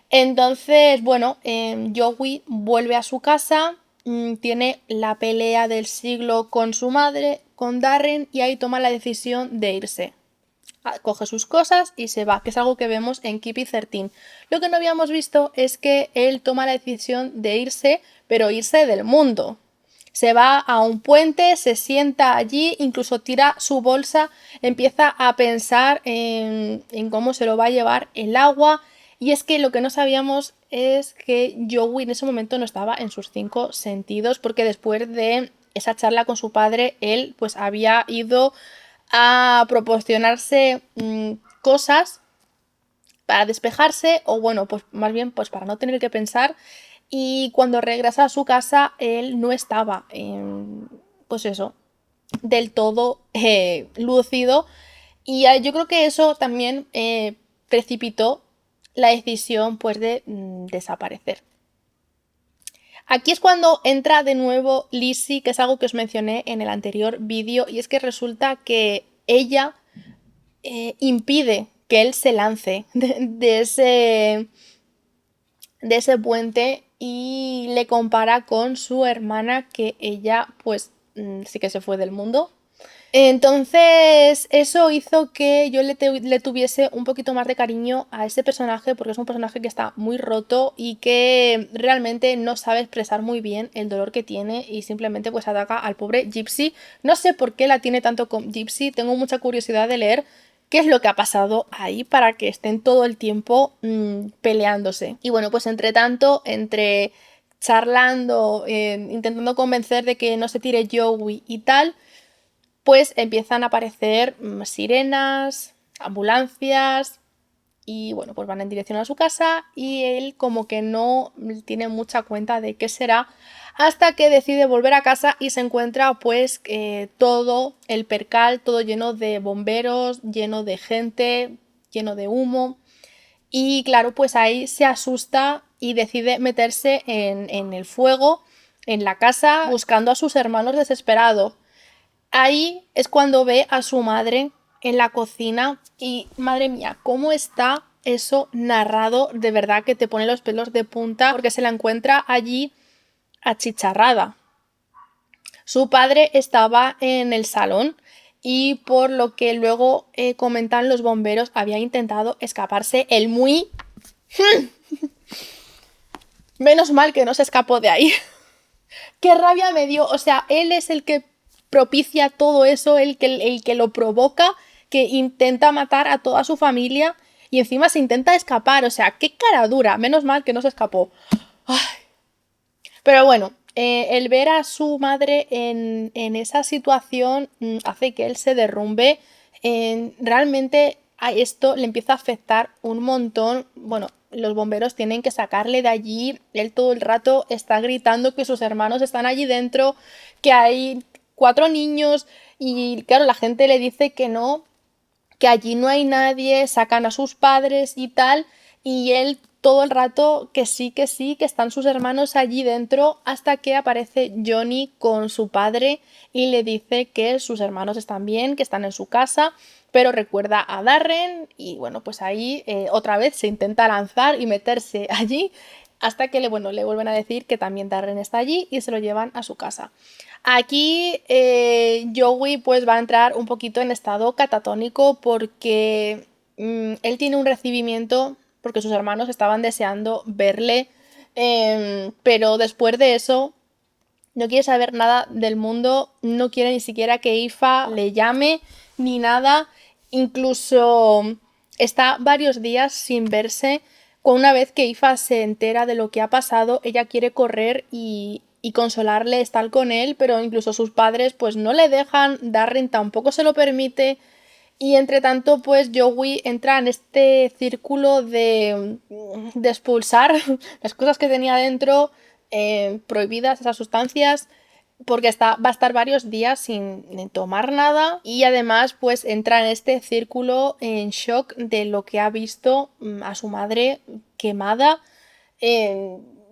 Entonces, bueno, Joey vuelve a su casa, tiene la pelea del siglo con su madre, con Darren, y ahí toma la decisión de irse. Coge sus cosas y se va, que es algo que vemos en Keep It 13. Lo que no habíamos visto es que él toma la decisión de irse, pero irse del mundo. Se va a un puente, se sienta allí, incluso tira su bolsa, empieza a pensar en cómo se lo va a llevar el agua. Y es que lo que no sabíamos es que Joey en ese momento no estaba en sus 5 sentidos, porque después de esa charla con su padre, él pues había ido a proporcionarse cosas para despejarse, o bueno, pues más bien pues para no tener que pensar, y cuando regresa a su casa él no estaba pues eso, del todo lúcido, y yo creo que eso también precipitó la decisión pues de desaparecer. Aquí es cuando entra de nuevo Lizzie, que es algo que os mencioné en el anterior vídeo, y es que resulta que ella impide que él se lance de ese puente, y le compara con su hermana, que ella pues sí que se fue del mundo. Entonces eso hizo que yo le tuviese un poquito más de cariño a ese personaje, porque es un personaje que está muy roto y que realmente no sabe expresar muy bien el dolor que tiene, y simplemente pues ataca al pobre Gypsy. No sé por qué la tiene tanto con Gypsy, tengo mucha curiosidad de leer qué es lo que ha pasado ahí para que estén todo el tiempo peleándose. Y bueno, pues entre tanto, entre charlando, intentando convencer de que no se tire Joey y tal, pues empiezan a aparecer sirenas, ambulancias, y bueno, pues van en dirección a su casa, y él como que no tiene mucha cuenta de qué será, hasta que decide volver a casa y se encuentra pues todo el percal, todo lleno de bomberos, lleno de gente, lleno de humo. Y claro, pues ahí se asusta y decide meterse en el fuego, en la casa, buscando a sus hermanos desesperado. Ahí es cuando ve a su madre en la cocina y madre mía, cómo está eso narrado, de verdad que te pone los pelos de punta porque se la encuentra allí achicharrada. Su padre estaba en el salón y por lo que luego comentan los bomberos había intentado escaparse el muy... Menos mal que no se escapó de ahí. Qué rabia me dio, o sea, él es el que propicia todo eso, el que lo provoca, que intenta matar a toda su familia y encima se intenta escapar, o sea, qué cara dura, menos mal que no se escapó. Ay. Pero bueno, el ver a su madre en esa situación hace que él se derrumbe. Realmente a esto le empieza a afectar un montón. Bueno, los bomberos tienen que sacarle de allí. Él todo el rato está gritando que sus hermanos están allí dentro, que hay 4 niños y claro, la gente le dice que no, que allí no hay nadie, sacan a sus padres y tal, y él todo el rato que sí, que están sus hermanos allí dentro, hasta que aparece Johnny con su padre y le dice que sus hermanos están bien, que están en su casa, pero recuerda a Darren y bueno, pues ahí otra vez se intenta lanzar y meterse allí hasta que le vuelven a decir que también Darren está allí y se lo llevan a su casa. Aquí Joey pues va a entrar un poquito en estado catatónico porque él tiene un recibimiento porque sus hermanos estaban deseando verle, pero después de eso no quiere saber nada del mundo, no quiere ni siquiera que Aoife le llame ni nada, incluso está varios días sin verse. Una vez que Aoife se entera de lo que ha pasado, ella quiere correr y consolarle, estar con él, pero incluso sus padres pues no le dejan, Darren tampoco se lo permite. Y entre tanto, pues Joey entra en este círculo de expulsar las cosas que tenía dentro, prohibidas esas sustancias, porque va a estar varios días sin tomar nada y además pues entra en este círculo en shock de lo que ha visto a su madre quemada.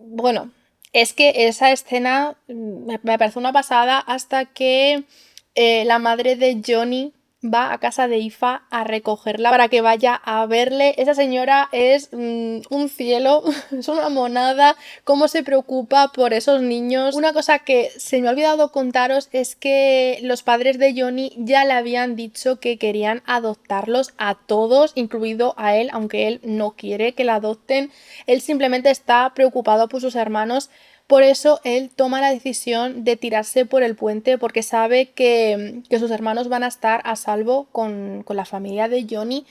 Bueno, es que esa escena me parece una pasada hasta que la madre de Johnny va a casa de Aoife a recogerla para que vaya a verle. Esa señora es un cielo, es una monada, cómo se preocupa por esos niños. Una cosa que se me ha olvidado contaros es que los padres de Johnny ya le habían dicho que querían adoptarlos a todos, incluido a él, aunque él no quiere que la adopten. Él simplemente está preocupado por sus hermanos. Por eso él toma la decisión de tirarse por el puente porque sabe que sus hermanos van a estar a salvo con la familia de Johnny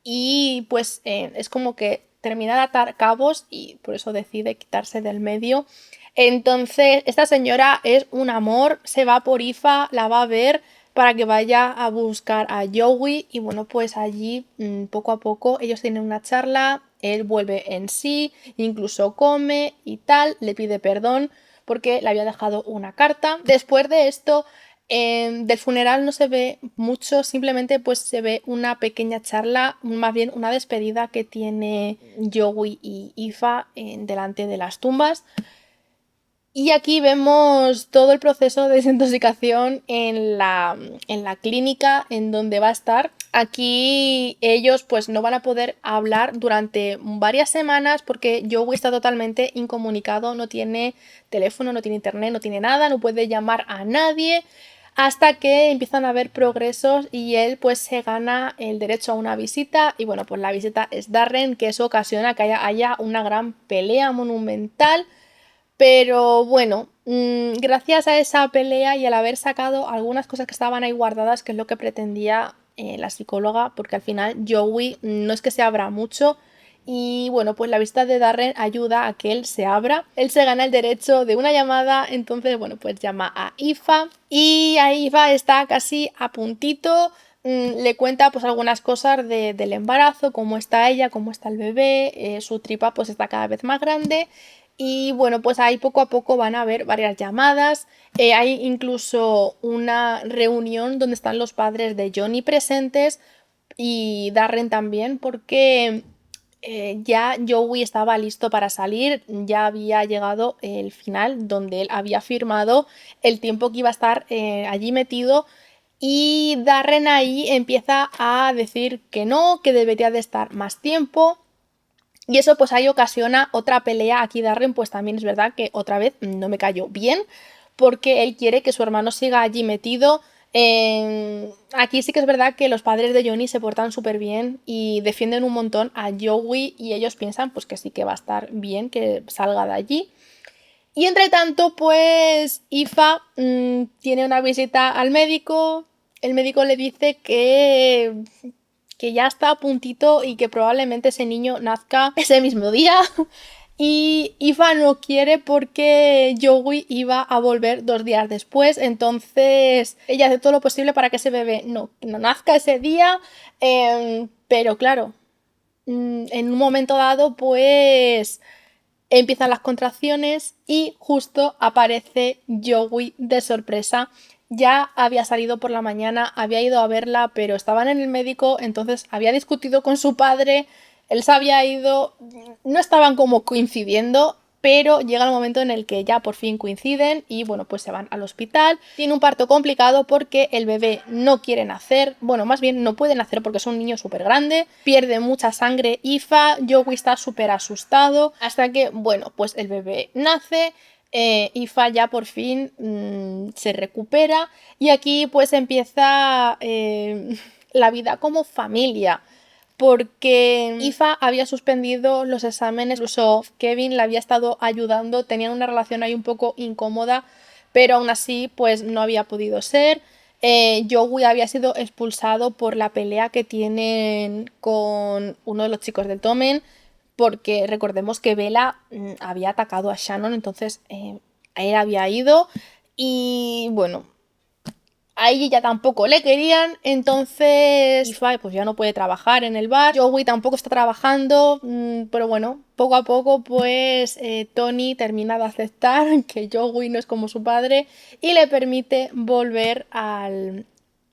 y pues es como que termina de atar cabos y por eso decide quitarse del medio. Entonces esta señora es un amor, se va por Aoife, la va a ver para que vaya a buscar a Joey y bueno pues allí poco a poco ellos tienen una charla, él vuelve en sí, incluso come y tal, le pide perdón porque le había dejado una carta. Después de esto del funeral no se ve mucho, simplemente pues se ve una pequeña charla, más bien una despedida que tiene Joey y Aoife delante de las tumbas. Y aquí vemos todo el proceso de desintoxicación en la clínica en donde va a estar. Aquí ellos pues no van a poder hablar durante varias semanas porque Joey está totalmente incomunicado, no tiene teléfono, no tiene internet, no tiene nada, no puede llamar a nadie hasta que empiezan a haber progresos y él pues se gana el derecho a una visita y bueno pues la visita es Darren, que eso ocasiona que haya una gran pelea monumental. Pero bueno, gracias a esa pelea y al haber sacado algunas cosas que estaban ahí guardadas, que es lo que pretendía la psicóloga, porque al final Joey no es que se abra mucho. Y bueno, pues la visita de Darren ayuda a que él se abra. Él se gana el derecho de una llamada, entonces bueno, pues llama a Aoife. Y ahí Aoife está casi a puntito. Le cuenta pues algunas cosas del embarazo, cómo está ella, cómo está el bebé, su tripa pues está cada vez más grande. Y bueno, pues ahí poco a poco van a haber varias llamadas. Hay incluso una reunión donde están los padres de Johnny presentes y Darren también, porque ya Joey estaba listo para salir, ya había llegado el final donde él había firmado el tiempo que iba a estar allí metido y Darren ahí empieza a decir que no, que debería de estar más tiempo. Y eso pues ahí ocasiona otra pelea. Aquí Darren pues también es verdad que otra vez no me cayó bien porque él quiere que su hermano siga allí metido. Aquí sí que es verdad que los padres de Johnny se portan súper bien y defienden un montón a Joey y ellos piensan pues que sí que va a estar bien que salga de allí. Y entre tanto pues Aoife tiene una visita al médico. El médico le dice que ya está a puntito y que probablemente ese niño nazca ese mismo día. Y Aoife no quiere porque Joey iba a volver 2 días después. Entonces ella hace todo lo posible para que ese bebé no nazca ese día. Pero claro, en un momento dado pues empiezan las contracciones y justo aparece Joey de sorpresa. Ya había salido por la mañana, había ido a verla, pero estaban en el médico, entonces había discutido con su padre, él se había ido, no estaban como coincidiendo, pero llega el momento en el que ya por fin coinciden y bueno, pues se van al hospital. Tiene un parto complicado porque el bebé no quiere nacer, bueno, más bien no puede nacer porque es un niño súper grande, pierde mucha sangre Aoife, Joey está súper asustado, hasta que, bueno, pues el bebé nace. Aoife ya por fin se recupera y aquí pues empieza la vida como familia porque Aoife había suspendido los exámenes, incluso Kevin la había estado ayudando, tenían una relación ahí un poco incómoda, pero aún así pues no había podido ser. Joey había sido expulsado por la pelea que tienen con uno de los chicos del Tomen, porque recordemos que Bella había atacado a Shannon, entonces él había ido y bueno, a ella ya tampoco le querían, entonces Aoife pues ya no puede trabajar en el bar, Joey tampoco está trabajando, pero bueno, poco a poco pues Tony termina de aceptar que Joey no es como su padre y le permite volver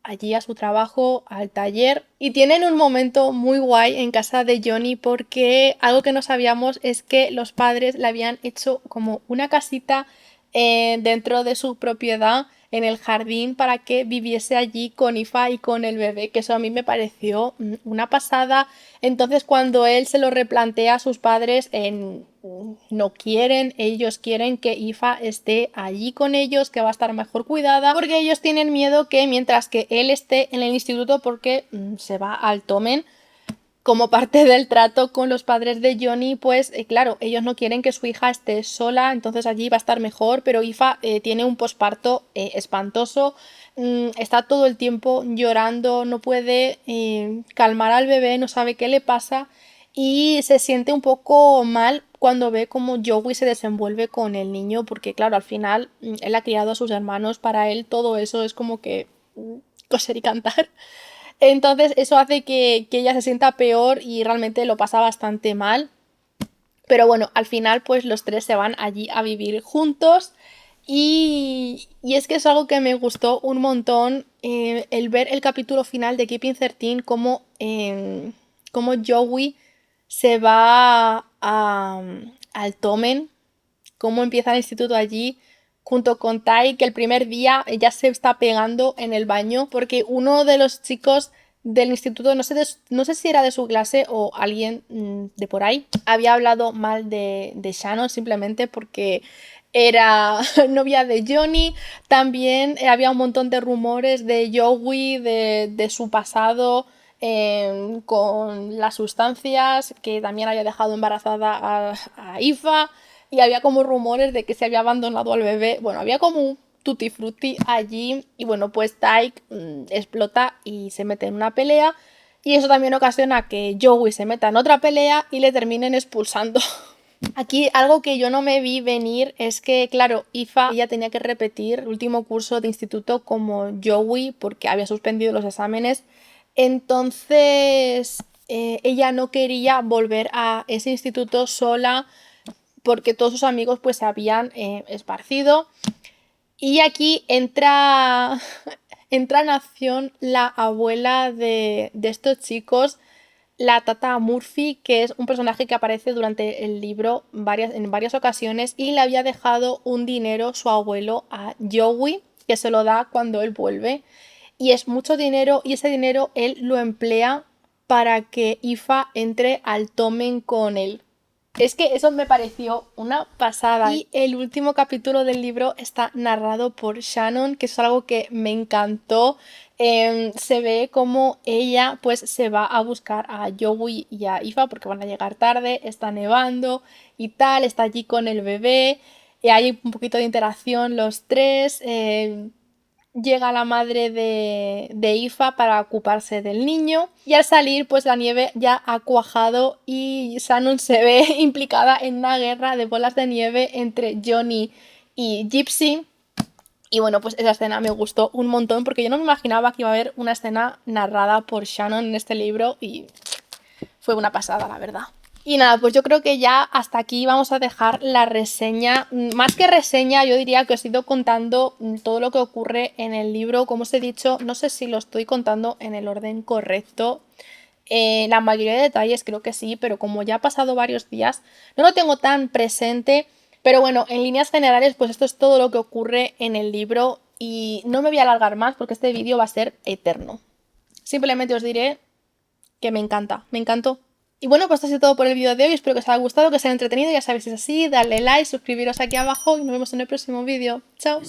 allí a su trabajo, al taller, y tienen un momento muy guay en casa de Johnny porque algo que no sabíamos es que los padres le habían hecho como una casita dentro de su propiedad en el jardín para que viviese allí con Aoife y con el bebé, que eso a mí me pareció una pasada. Entonces cuando él se lo replantea a sus padres, no quieren, ellos quieren que Aoife esté allí con ellos, que va a estar mejor cuidada, porque ellos tienen miedo que mientras que él esté en el instituto, porque se va al Tomen, como parte del trato con los padres de Johnny, pues claro, ellos no quieren que su hija esté sola, entonces allí va a estar mejor, pero Aoife tiene un posparto espantoso, está todo el tiempo llorando, no puede calmar al bebé, no sabe qué le pasa y se siente un poco mal cuando ve cómo Joey se desenvuelve con el niño, porque claro, al final él ha criado a sus hermanos, para él todo eso es como que coser y cantar. Entonces eso hace que ella se sienta peor y realmente lo pasa bastante mal. Pero bueno, al final pues los tres se van allí a vivir juntos y es que es algo que me gustó un montón el ver el capítulo final de Keeping 13, como Joey se va al Tomen, cómo empieza el instituto allí junto con Tai, que el primer día ella se está pegando en el baño porque uno de los chicos del instituto, no sé si era de su clase o alguien de por ahí, había hablado mal de Shannon simplemente porque era novia de Johnny. También había un montón de rumores de Joey, de su pasado con las sustancias, que también había dejado embarazada a Aoife. Y había como rumores de que se había abandonado al bebé. Bueno, había como un tutti frutti allí. Y bueno, pues Tyke explota y se mete en una pelea. Y eso también ocasiona que Joey se meta en otra pelea y le terminen expulsando. Aquí algo que yo no me vi venir es que, claro, Aoife ella tenía que repetir el último curso de instituto como Joey porque había suspendido los exámenes. Entonces, ella no quería volver a ese instituto sola porque todos sus amigos pues se habían esparcido. Y aquí entra, entra en acción la abuela de estos chicos, la Tata Murphy, que es un personaje que aparece durante el libro en varias ocasiones, y le había dejado un dinero su abuelo a Joey, que se lo da cuando él vuelve. Y es mucho dinero, y ese dinero él lo emplea para que Aoife entre al Tomen con él. Es que eso me pareció una pasada. Y el último capítulo del libro está narrado por Shannon, que es algo que me encantó. Se ve como ella pues se va a buscar a Joey y a Aoife porque van a llegar tarde, está nevando y tal, está allí con el bebé, y hay un poquito de interacción los tres. Llega la madre de Aoife para ocuparse del niño, y al salir pues la nieve ya ha cuajado y Shannon se ve implicada en una guerra de bolas de nieve entre Johnny y Gypsy. Y bueno, pues esa escena me gustó un montón porque yo no me imaginaba que iba a haber una escena narrada por Shannon en este libro, y fue una pasada, la verdad. Y nada, pues yo creo que ya hasta aquí vamos a dejar la reseña. Más que reseña, yo diría que os he ido contando todo lo que ocurre en el libro. Como os he dicho, no sé si lo estoy contando en el orden correcto. La mayoría de detalles creo que sí, pero como ya ha pasado varios días, no lo tengo tan presente. Pero bueno, en líneas generales, pues esto es todo lo que ocurre en el libro, y no me voy a alargar más porque este vídeo va a ser eterno. Simplemente os diré que me encanta, me encantó. Y bueno, pues esto ha sido todo por el vídeo de hoy. Espero que os haya gustado, que os haya entretenido. Ya sabéis, si es así, darle like, suscribiros aquí abajo y nos vemos en el próximo vídeo. Chao.